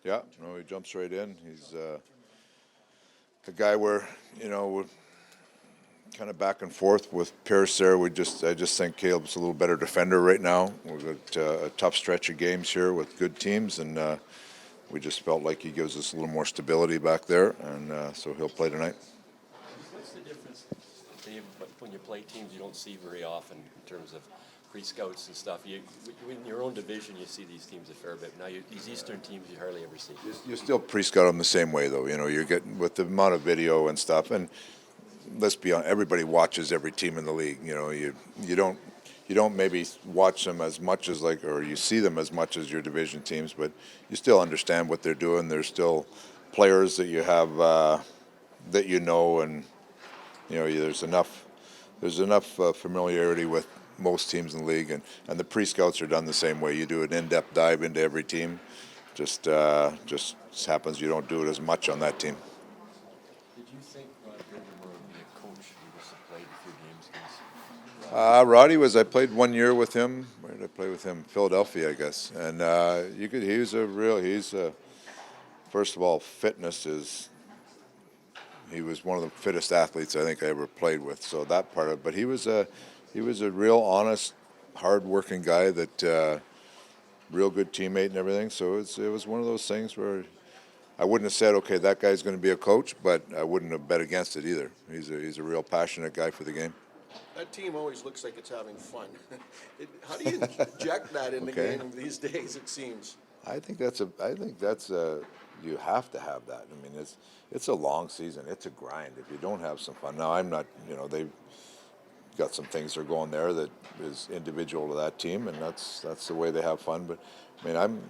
Yeah, no, he jumps right in. He's a guy where, we're kind of back and forth with Pierce there. I just think Caleb's a little better defender right now. We've got a tough stretch of games here with good teams, and we just felt like he gives us a little more stability back there, and so he'll play tonight. What's the difference, Dave, when you play teams you don't see very often in terms of pre-scouts and stuff? In your own division, you see these teams a fair bit. Now, these Eastern teams you hardly ever see. You still pre-scout them the same way, though. You're getting with the amount of video and stuff, and let's be honest, everybody watches every team in the league. You don't maybe watch them as much as or you see them as much as your division teams, but you still understand what they're doing. There's still players that you have that and there's enough familiarity with most teams in the league, and the pre-scouts are done the same way. You do an in-depth dive into every team. Just happens you don't do it as much on that team. Did you think Rod Bridger would be a coach who just played a few games? I played 1 year with him. Where did I play with him? Philadelphia, I guess. And first of all, he was one of the fittest athletes I think I ever played with. So that part of it, but he was a real honest, hard-working guy that real good teammate and everything. So it was one of those things where I wouldn't have said, okay, that guy's going to be a coach, but I wouldn't have bet against it either. He's a real passionate guy for the game. That team always looks like it's having fun. How do you inject that in the Okay. game these days, it seems? I think that's you have to have that. I mean, it's a long season. It's a grind. If you don't have some fun. Now, I'm not, they've got some things that are going there that is individual to that team, and that's the way they have fun. But I mean,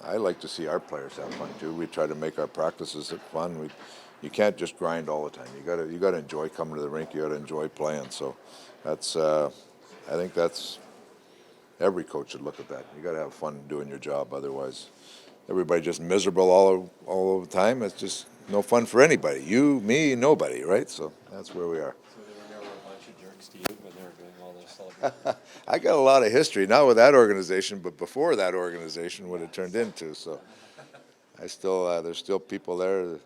I like to see our players have fun too. We try to make our practices fun. You can't just grind all the time. You got to enjoy coming to the rink. You got to enjoy playing. So that's I think that's every coach should look at that. You got to have fun doing your job. Otherwise, everybody just miserable all the time. It's just no fun for anybody. You, me, nobody, right? So that's where we are. So they were never a bunch of jerks to you when they were doing all this celebrating? I got a lot of history, not with that organization, but before that organization, what it turned into. So there's still people there.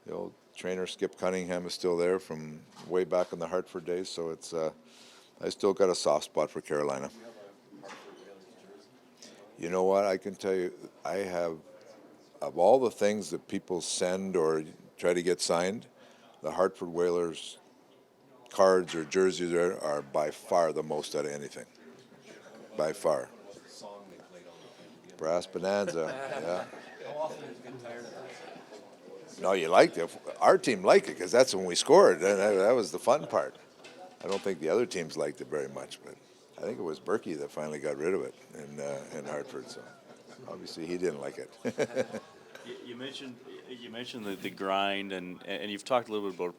The old trainer Skip Cunningham is still there from way back in the Hartford days. So I still got a soft spot for Carolina. You know what? I can tell you, I have, of all the things that people send or try to get signed, the Hartford Whalers cards or jerseys are by far the most out of anything. By far. Brass Bonanza, yeah. How often have you been tired of that? No, you liked it. Our team liked it because that's when we scored, and that was the fun part. I don't think the other teams liked it very much, but I think it was Berkey that finally got rid of it in Hartford. So obviously he didn't like it. You mentioned the grind, and you've talked a little bit about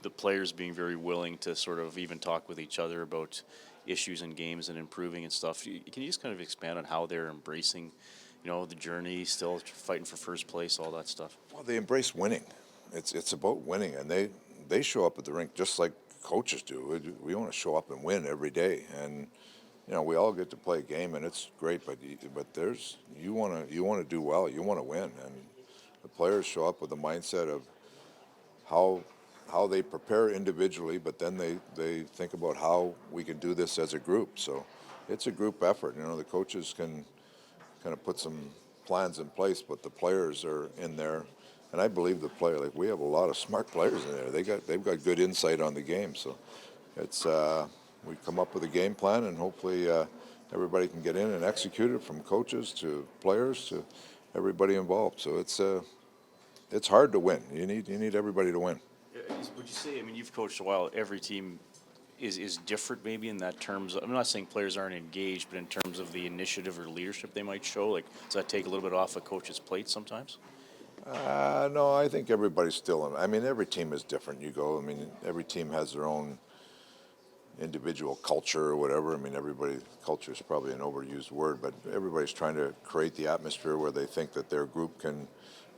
the players being very willing to sort of even talk with each other about issues in games and improving and stuff. Can you just kind of expand on how they're embracing, the journey, still fighting for first place, all that stuff? Well, they embrace winning. It's about winning, and they show up at the rink just like coaches do. We want to show up and win every day, and we all get to play a game, and it's great. But you want to do well. You want to win, and the players show up with the mindset of how they prepare individually, but then they think about how we can do this as a group. So it's a group effort. The coaches can kind of put some plans in place, but the players are in there. And I believe the player, we have a lot of smart players in there. They've got good insight on the game. So it's we come up with a game plan, and hopefully everybody can get in and execute it, from coaches to players to everybody involved. So it's hard to win. You need everybody to win. Would you say, you've coached a while, every team is different maybe in that terms? I'm not saying players aren't engaged, but in terms of the initiative or leadership they might show, does that take a little bit off a coach's plate sometimes? No, I think everybody's still in. Every team is different. Every team has their own individual culture or whatever. Culture is probably an overused word, but everybody's trying to create the atmosphere where they think that their group can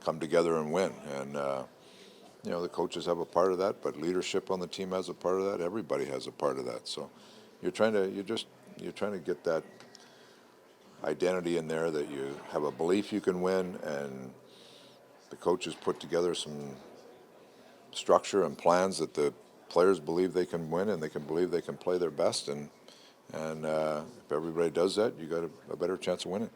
come together and win. And the coaches have a part of that, but leadership on the team has a part of that. Everybody has a part of that. So you're trying to get that identity in there that you have a belief you can win, and the coaches put together some structure and plans that the players believe they can win and they can believe they can play their best. And if everybody does that, you got a better chance of winning.